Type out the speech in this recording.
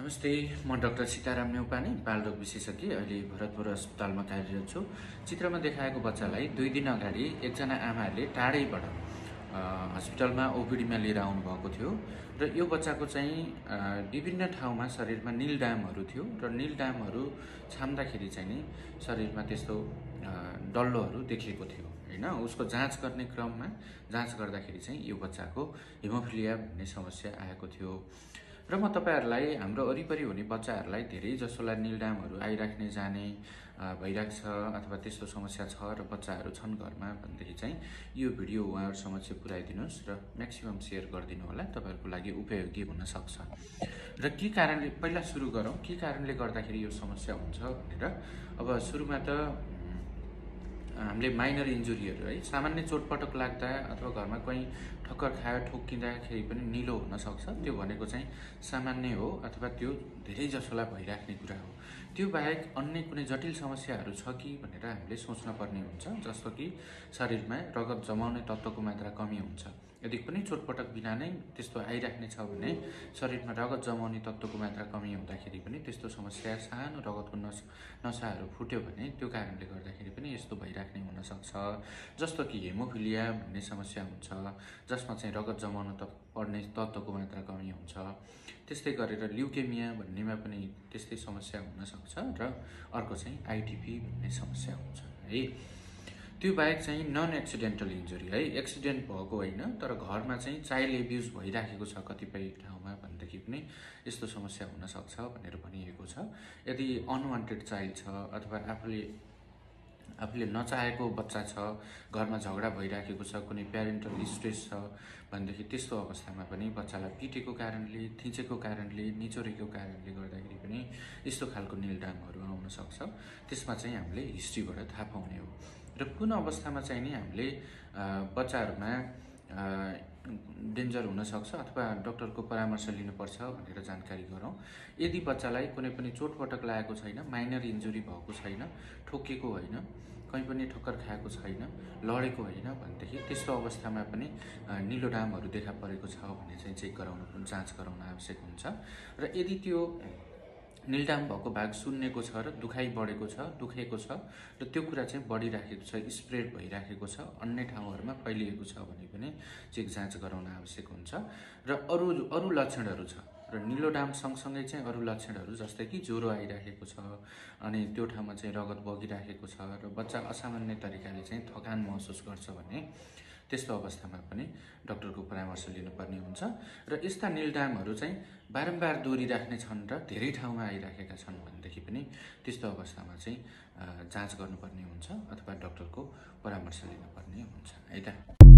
नमस्ते, म डाक्टर सीताराम न्यौपाने बालरोग विशेषज्ञ अहिले भरतपुर अस्पतालमा कार्यरत छु। चित्रमा देखाएको बच्चालाई 2 दिन अगाडि एकजना आमाले टाढैबाट हस्पिटलमा ओपीडीमा लिएर आउनुभएको थियो र यो बच्चाको चाहिँ विभिन्न ठाउँमा शरीरमा नीलडामहरू थियो र नीलडामहरू छाम्दाखेरि चाहिँ नि शरीरमा त्यस्तो डल्लोहरू देखिएको थियो हैन। उसको जाँच गर्ने क्रममा जाँच गर्दाखेरि चाहिँ यो बच्चाको हिमोफिलिया भन्ने समस्या आएको थियो र म तपाईहरुलाई हाम्रो वरिपरि हुने बच्चाहरुलाई धेरै जसोलाई नीलडामहरू आइराख्ने जाने भइराख्छ अथवा त्यस्तो समस्या छ र बच्चाहरु छन् घरमा भन्दाखेरि चाहिँ यो भिडियो उहाँहरु समक्ष पुर्याइदिनुस् र म्याक्सिमम शेयर गरिदिनु होला, तपाईहरुको लागि उपयोगी हुन सक्छ। र के कारणले पहिला सुरु गरौँ, के कारणले गर्दाखेरि यो समस्या हुन्छ भनेर। अब सुरुमा त हामीले माइनर इन्जुरीहरू है, सामान्य चोटपटक लाग्दा अथवा घरमा कहीं ठक्कर खायो ठोक्किँदाखेरि पनि निलो हुन सक्छ, त्यो भनेको चाहिँ सामान्य हो अथवा त्यो धेरै जसोलाई भइराख्ने कुरा हो। त्यो बाहेक अन्य कुनै जटिल समस्याहरू छ कि भनेर हामीले सोच्न पर्ने हुन्छ, जस्तो कि शरीरमा रगत जमाउने तत्त्वको मात्रा कमी हुन्छ। यदि कुनै चोटपटक बिना नै त्यस्तो आइराख्ने छ भने शरीरमा रगत जमाउने तत्त्वको मात्रा कमी हुँदाखेरि पनि त्यस्तो समस्या, सानो रगतको नसाहरू फुट्यो भने त्यो कारणले गर्दाखेरि पनि यस्तो भइराख्ने हुन सक्छ। जस्तो कि हेमोफिलिया भन्ने समस्या हुन्छ, जसमा चाहिँ रगत जमाउन पर्ने तत्त्वको मात्रा कमी हुन्छ। त्यस्तै गरेर ल्युकेमिया भन्नेमा पनि त्यस्तै समस्या हुन सक्छ र अर्को चाहिँ आइटिपी भन्ने समस्या हुन्छ है। त्यो बाहेक चाहिँ नन एक्सिडेन्टल इन्जुरी है, एक्सिडेन्ट भएको होइन तर घरमा चाहिँ चाइल्ड एब्युज भइराखेको छ कतिपय ठाउँमा भनेदेखि पनि यस्तो समस्या हुन सक्छ भनेर भनिएको छ। यदि अनवान्टेड चाइल्ड छ अथवा आफूले नचाहेको बच्चा छ, घरमा झगडा भइराखेको छ, कुनै प्यारेन्टल स्ट्रेस छ भनेदेखि त्यस्तो अवस्थामा पनि बच्चालाई पिटेको कारणले, थिचेको कारणले, निचोरेको कारणले गर्दाखेरि पनि यस्तो खालको नीलडामहरू आउन सक्छ। त्यसमा चाहिँ हामीले हिस्ट्रीबाट थाहा पाउने हो। र कुन अवस्थामा चाहिँ नि हामीले बच्चाहरुमा डेन्जर हुन सक्छ अथवा डाक्टरको परामर्श लिनुपर्छ भनेर जानकारी गरौँ। यदि बच्चालाई कुनै पनि चोटपटक लागेको छैन, माइनर इन्जुरी भएको छैन, ठोक्केको होइन, कहीं पनि ठक्कर खाएको छैन, लडेको होइन भनेदेखि त्यस्तो अवस्थामा पनि नीलोडामहरू देखा परेको छ भने चाहिँ चेक गराउनु, जाँच गराउन आवश्यक हुन्छ। र यदि त्यो नीलडाम भएको भाग सुन्नेको छ र दुखाइ बढेको छ, दुखेको छ र त्यो कुरा चाहिँ बढिराखेको छ, स्प्रेड भइराखेको छ, अन्य ठाउँहरुमा फैलिएको छ भने पनि चेक जाँच गराउन आवश्यक हुन्छ। र अरु लक्षणहरू छ र नीलोडाम सँगसँगै चाहिँ अरु लक्षणहरू जस्तै कि ज्वरो आइराखेको छ अनि त्यो ठाउँमा चाहिँ रगत बगिराखेको छ र बच्चा असामान्य तरिकाले चाहिँ थकान महसुस गर्छ भने त्यस्तो अवस्थामा पनि डाक्टरको परामर्श लिनुपर्ने हुन्छ। र यस्ता नीलडामहरू चाहिँ बारम्बार दोहोरिराख्ने छन् र धेरै ठाउँमा आइराखेका छन् भनेदेखि पनि त्यस्तो अवस्थामा चाहिँ जाँच गर्नुपर्ने हुन्छ अथवा डाक्टरको परामर्श लिनुपर्ने हुन्छ है त।